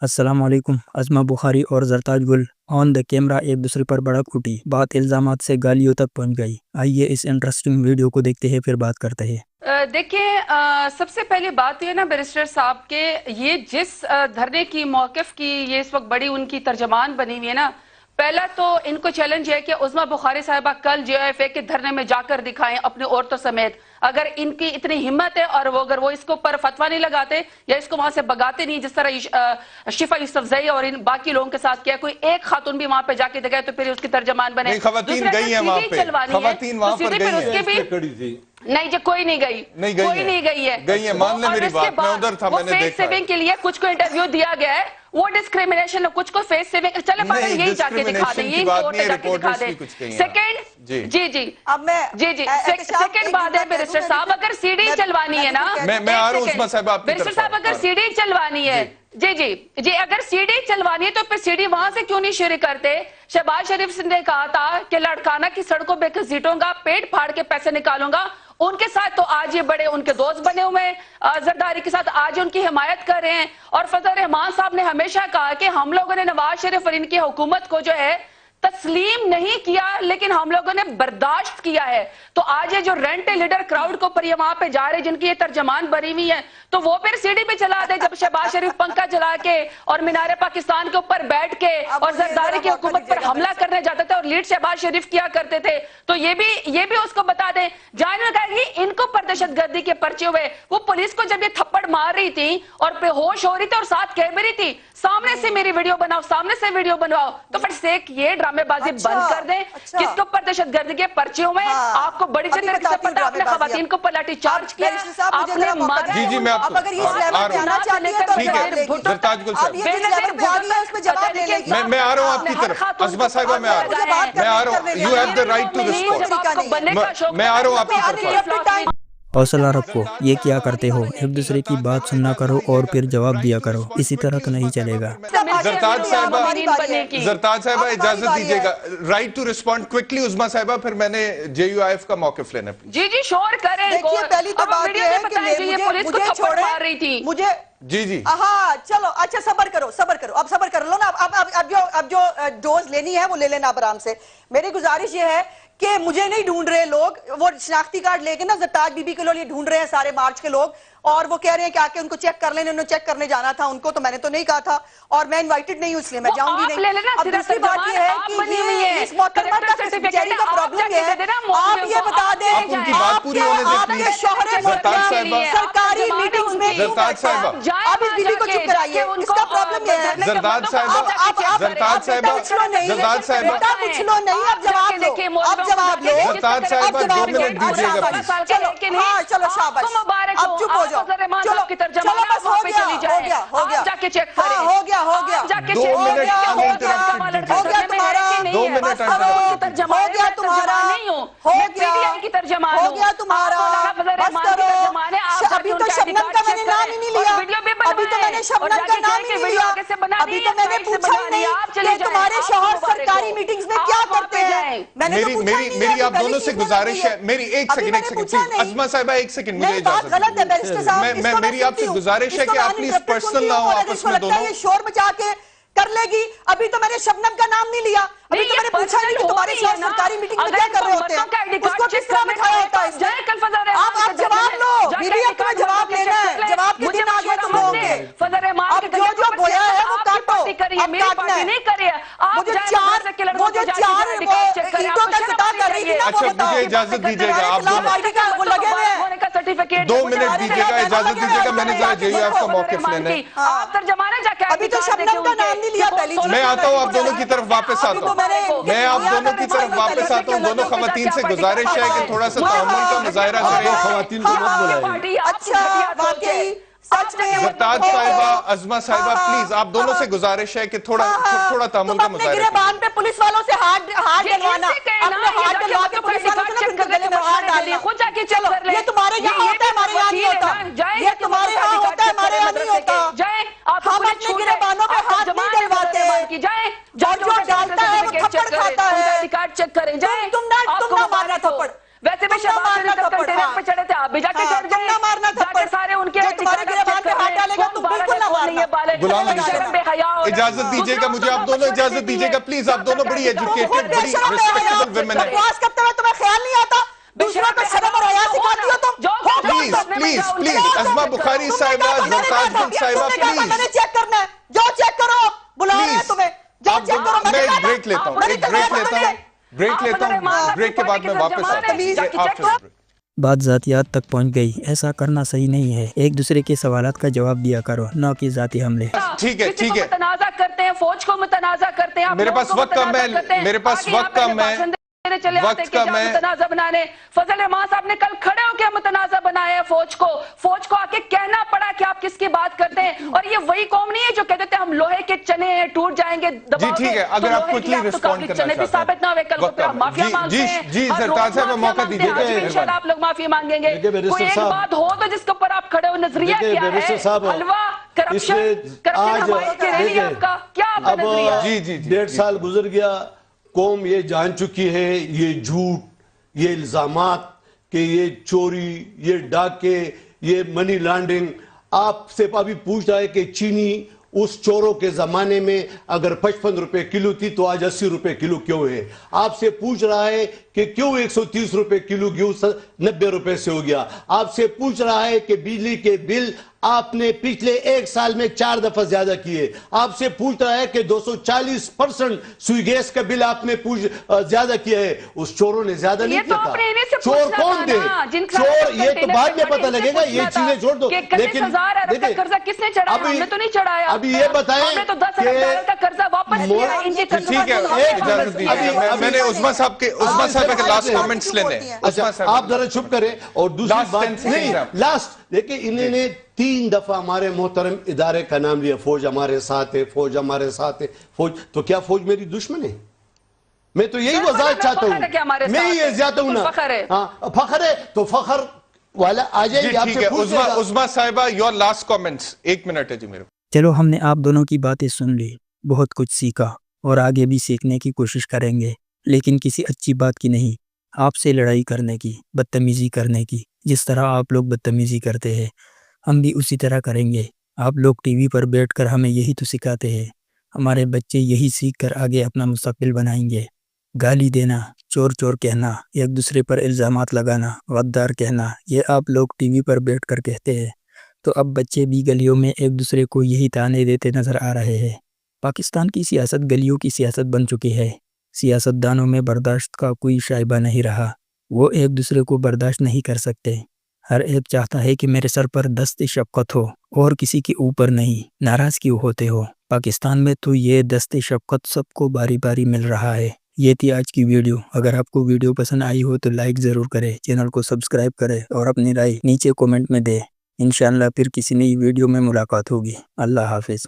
السلام علیکم۔ ازما بخاری اور زرتاج گل آن دا کیمرہ ایک دوسرے پر بڑک اٹھی، بات الزامات سے گالیوں تک پہنچ گئی۔ آئیے اس انٹرسٹنگ ویڈیو کو دیکھتے ہیں پھر بات کرتے ہیں۔ دیکھیں، سب سے پہلی بات یہ نا بیرسٹر صاحب کے یہ جس دھرنے کی موقف کی یہ اس وقت بڑی ان کی ترجمان بنی ہوئی ہے نا، پہلا تو ان کو چیلنج ہے کہ عظما بخاری صاحبہ کل JOFA کے دھرنے میں جا کر دکھائیں اپنے عورتوں سمیت۔ اگر ان کی اتنی ہمت ہے اور اگر وہ اس کو پر فتویٰ نہیں لگاتے یا اس کو وہاں سے بگاتے نہیں جس طرح شفا یوسفزئی اور ان باقی لوگوں کے ساتھ کیا، کوئی ایک خاتون بھی وہاں پہ جا کے دکھائے تو پھر اس کی ترجمان بنے۔ نہیں، خواتین گئی ہیں وہاں پہ، خواتین وہاں پر گئی ہیں۔ نہیں جی، کوئی نہیں گئی، کوئی نہیں گئی ہے۔ گئی ہے، مان لیں میری بات، میں ادھر تھا، میں نے دیکھا۔ وہ فیس سیونگ کے لیے کچھ کو انٹرویو دیا گیا ہے، وہ ڈسکریمنیشن ہے، کچھ کو فیس سیونگ، چلے پاگل یہی جا کے دکھا دیں، یہی کورٹ جا کے دکھا دیں۔ سیکنڈ، جی سیکنڈ بات ہے بیرسٹر صاحب، اگر سی ڈی چلوانی ہے نا، میں آ رہا ہوں عظما صاحب آپ کی طرف۔ بیرسٹر صاحب اگر سی ڈی چلوانی ہے، جی اگر سی ڈی چلوانی ہے تو پھر سی ڈی وہاں سے کیوں نہیں شروع کرتے؟ شہباز شریف نے کہا تھا کہ لڑکانہ کی سڑکوں پہ گھسیٹوں گا، پیٹ پھاڑ کے پیسے نکالوں گا۔ ان کے ساتھ تو آج یہ بڑے ان کے دوست بنے ہوئے ہیں، زرداری کے ساتھ آج ان کی حمایت کر رہے ہیں۔ اور فضل الرحمان صاحب نے ہمیشہ کہا کہ ہم لوگوں نے نواز شریف اور ان کی حکومت کو جو ہے تسلیم نہیں کیا لیکن ہم لوگوں نے برداشت کیا ہے۔ تو آج یہ جو رینٹ لیڈر کراؤڈ کو پر یہ وہاں پہ جا رہے جن کی یہ ترجمان بری ہوئی ہے تو وہ پھر سی ڈی پہ چلا دے جب شہباز شریف پنکھا چلا کے اور مینار پاکستان کے اوپر بیٹھ کے اور زرداری کی حکومت پر حملہ کرنے جاتے تھے اور لیڈ شہباز شریف کیا کرتے تھے، تو یہ بھی اس کو بتا دیں۔ جہاں نے کہا کہ ان کو پر دہشت گردی کے پرچے ہوئے، وہ پولیس کو جب یہ تھپڑ مار رہی تھی اور بے ہوش ہو رہی تھی اور ساتھ کہہ بھی رہی تھی سامنے سے میری ویڈیو بناؤ، سامنے سے ویڈیو بنواؤ، تو پھر سیک یہ ڈرامے بازی بند کر دیں۔ کس کو پر دہشت گردی کے پرچے ہوئے ہیں؟ آپ کو بڑی طرح سے پتا، آپ نے خواتین کو پر لاٹھی چارج کیا، آپ نے مارا۔ جی میں آپ کو اگر یہ اسلام جانا چاہتی ہے تو ٹھیک ہے، زرتاج گل صاحب میں آ رہا ہوں آپ کی طرف، عظما صاحبہ میں آ رہا ہوں، you have the right to respond, میں آ رہا ہوں آپ کی طرف۔ حوصلہ رکھو، یہ کیا کرتے ہو؟ ایک دوسرے کی بات سننا کرو اور پھر جواب دیا کرو، اسی طرح تو نہیں چلے گا۔ زرتاج صاحبہ اجازت دیجیے گا، right to respond quickly Uzma صاحبہ، پھر میں نے JUIF کا موقف لینا ہے۔ جی شور کریں۔ دیکھیے پہلی تو بات یہ ہے کہ مجھے چھوڑیں، مجھے جی ہاں چلو اچھا صبر کرو اب صبر کر لو نا، اب جو ڈوز لینی ہے وہ لے لینا اب آرام سے۔ میری گزارش یہ ہے کہ مجھے نہیں ڈھونڈ رہے لوگ، وہ شناختی کارڈ لے کے نا زرتاج بی بی کے لوگ یہ ڈھونڈ رہے ہیں سارے مارچ کے لوگ، اور وہ کہہ رہے ہیں کہ آ کے ان کو چیک کر لینے، انہوں نے چیک کرنے جانا تھا ان کو، تو میں نے تو نہیں کہا تھا اور میں انوائٹڈ نہیں ہوں اس لیے میں جاؤں گی نہیں۔ اب دوسری بات یہ ہے کہ اس محترمہ کا جیری کا پرابلم یہ ہے، آپ یہ بتا دیں آپ کے شوہر سرکاری میٹنگز میں آپ اس بیوی کو چپ کرائیے، اس کا پرابلم یہ ہے۔ زرتاج صاحبہ بیٹا کچھ لو نہیں، اب جواب لو، اب جواب لو، زرتاج صاحبہ 2 منٹ دیجیے گا پلیز۔ ہاں چلو شاباش، اب چپ ہو جاؤ، چلو بس ہو گیا 2 گیا تمہارا، بس کرو۔ ابھی تو شبنم کا میں نے نام ہی نہیں لیا، ابھی تو میں نے شبنم کا نام ہی نہیں لیا، ابھی تو میں نے پوچھا ہی نہیں کہ تمہارے شوہر سرکاری میٹنگز میں کیا کرتے ہیں، میں نے تو پوچھا ہی نہیں۔ میری آپ دونوں سے گزارش ہے، میری ایک سیکنڈ عظما صاحبہ ایک سیکنڈ مجھے اجازت غلط ہے بیرسٹر صاحب، میری آپ سے گزارش ہے کہ آپ پلیز پرسنل نہ ہو آپس میں دونوں۔ یہ شور بچا کے کر لے گی، ابھی تو میں نے شبنم کا نام نہیں لیا، ابھی تو میں نے پوچھا نہیں کہ تمہارے شوہر سرکاری میٹنگ میں کیا کر رہے ہوتے ہیں، اس کو کس طرح بٹھایا ہوتا ہے اس نے۔ آپ جواب لو، بی بی اب تمہیں جواب لینا ہے، جواب کے دن آگے تم لوگوں کے، اب جو بویا ہے وہ کاٹو، اب کاٹنا ہے۔ وہ جو چار اینٹوں کا سٹا کر رہی تھی نا وہ بتاؤ، مجھے اجازت دیجیے گا، آپ خلاف آئی ڈی کا وہ لگے ہوئے ہیں۔ 2 منٹ دیجیے گا، اجازت دیجیے گا، میں نے ذرا JUIF کا موقف لینا ہے۔ ابھی تو شبنم کا نام نہیں لیا پہلی چیز۔ میں آتا ہوں آپ دونوں کی طرف واپس آتا ہوں، میں آپ دونوں کی طرف واپس آتا ہوں۔ دونوں خواتین سے گزارش ہے کہ تھوڑا سا تعامل کا مظاہرہ کریں، خواتین کو مت بلائیں۔ اچھا واقعی سچ میں زرتاج صاحبہ، عظما صاحبہ پلیز آپ دونوں سے گزارش ہے کہ تھوڑا تعامل کا مظاہرہ کریں۔ تم اپنے گریبان پہ پولیس والوں سے ہاتھ ڈلوانا، اپنے ہاتھ ڈلوا کے پولیس والوں سے نہ پھر گلے میں ہاتھ ڈالنا۔ چلو یہ تمہارے یہاں ہوتا ہے ہمارے یہاں نہیں ہوتا، یہ تمہارے یہاں ہوتا ہے ہمارے یہاں نہیں ہوتا۔ ہم اپنے گریبانوں پہ ہاتھ نہیں ڈلواتے، اور جو ڈالتا ہے وہ تھپڑ کھاتا ہے۔ تم نہ مارنا تھپڑ، ویسے بھی شہباز کنٹینر پہ چڑھے تھے، آپ بھی جا کے چڑھ جائیں، مارنا تھپڑ، سارے ان کے جو تمہارے گریبان پہ ہاتھ ڈالے گا تم بالکل غلام اجازت دیجیے گا مجھے, آپ دونوں اجازت دیجیے گا پلیز, آپ دونوں بڑی ایجوکیٹڈ بڑی ریسپیکٹیبل ویمن ہیں, بکواس کرتے ہوئے تمہیں خیال نہیں آتا, دوسروں کو شرم اور حیا سکھاتی ہو تم. پلیز پلیز پلیز عظمہ بخاری صاحبہ, زرتاج گل صاحبہ میں پلیز نے چیک کرنا ہے, جو چیک کرو, بلا رہے ہیں تمہیں, جو چیک کرو. میں ایک بریک لیتا ہوں, ایک بریک لیتا ہوں, بریک لیتا ہوں, بریک کے بعد میں واپس آتا ہوں. بات ذاتیات تک پہنچ گئی. ایسا کرنا صحیح نہیں ہے. ایک دوسرے کے سوالات کا جواب دیا کرو, نہ کہ ذاتی حملے. ٹھیک ہے ٹھیک ہے, متنازع کرتے ہیں, فوج کو متنازع کرتے ہیں, میرے پاس وقت کم ہے, میرے پاس وقت کم ہے, وقت کم ہے. متنازع بنانے فضل رحمان صاحب نے کل کھڑے ہو کے متنازع بنایا ہے فوج کو آ کے کہنا پڑا کہ آپ کس کی بات کرتے ہیں. اور یہ وہی قوم نہیں ہے جو کہتے تھے ہم لوہے کے چنے ہیں, ٹوٹ جائیں گے دباؤ جی ٹھیک ہے, اگر آپ کوئکلی رسپونڈ کرنا چاہتے ہیں ثابت نہ ہوئے کل کو پھر ہم معافیا مانگتے ہیں. جی زرتاج صاحب میں موقع دیجیے گا, انشاءاللہ آپ لوگ معافی مانگیں گے. کوئی ایک بات ہو تو جس کے اوپر آپ کھڑے ہو, نظریہ کیا ہے, حلوہ کرپشن حمایت کے رہی آپ کا کیا آپ کا نظریہ؟ جی جی جی, 1.5 سال گزر گیا, قوم یہ جان چکی ہے یہ جھوٹ, یہ الزامات کہ یہ چوری, یہ ڈاکے, یہ منی لانڈرنگ. آپ سے ابھی پوچھ رہا ہے کہ چینی اس چوروں کے زمانے میں اگر 55 روپے کلو تھی تو آج 80 روپے کلو کیوں ہے. آپ سے پوچھ رہا ہے کہ کیوں 130 روپے کلو گیہوں 90 روپے سے ہو گیا. آپ سے پوچھ رہا ہے کہ بجلی کے بل آپ نے پچھلے 1 سال میں 4 دفعہ زیادہ کیے. آپ سے پوچھ رہا ہے کہ 240% سوئی گیس کا بل آپ نے زیادہ کیا ہے. اس چوروں نے زیادہ نہیں کیا تھا. چور کون دے, چور یہ تو بعد میں پتہ لگے گا, یہ چیزیں چھوڑ دو. لیکن ابھی یہ بتائیں ٹھیک ہے, اجازت دیجیے, میں نے عظمہ صاحب کے لاسٹ کامنٹس لینے. اچھا آپ ذرا چھپ کریں. اور دوسری بات نہیں, لاسٹ دیکھیں, انہوں نے 3 دفعہ ہمارے محترم ادارے کا نام لیا, فوج ہمارے ساتھ ہے, فوج ہمارے ساتھ ہے, فوج. تو کیا فوج میری دشمن ہے؟ میں تو یہی وضاحت چاہتا ہوں, میں یہ زیادہ ہوں نا. فخر ہے تو فخر والا آ جائے گی آپ سے پوچھ لے گا. عظمہ صاحبہ یور لاسٹ کامنٹس, 1 منٹ ہے جی میرے. چلو ہم نے آپ دونوں کی باتیں سن لی, بہت کچھ سیکھا اور آگے بھی سیکھنے کی کوشش کریں گے, لیکن کسی اچھی بات کی نہیں. آپ سے لڑائی کرنے کی, بدتمیزی کرنے کی. جس طرح آپ لوگ بدتمیزی کرتے ہیں ہم بھی اسی طرح کریں گے. آپ لوگ ٹی وی پر بیٹھ کر ہمیں یہی تو سکھاتے ہیں, ہمارے بچے یہی سیکھ کر آگے اپنا مستقبل بنائیں گے. گالی دینا, چور چور کہنا, ایک دوسرے پر الزامات لگانا, غدار کہنا, یہ آپ لوگ ٹی وی پر بیٹھ کر کہتے ہیں. تو اب بچے بھی گلیوں میں ایک دوسرے کو یہی تانے دیتے نظر آ رہے ہیں. پاکستان کی سیاست گلیوں کی سیاست بن چکی ہے. سیاستدانوں میں برداشت کا کوئی شائبہ نہیں رہا, وہ ایک دوسرے کو برداشت نہیں کر سکتے. ہر ایک چاہتا ہے کہ میرے سر پر دست شفقت ہو اور کسی کے اوپر نہیں. ناراض کیوں ہوتے ہو؟ پاکستان میں تو یہ دست شفقت سب کو باری باری مل رہا ہے. یہ تھی آج کی ویڈیو. اگر آپ کو ویڈیو پسند آئی ہو تو لائک ضرور کریں, چینل کو سبسکرائب کریں اور اپنی رائے نیچے کومنٹ میں دیں. انشاءاللہ پھر کسی نئی ویڈیو میں ملاقات ہوگی. اللہ حافظ.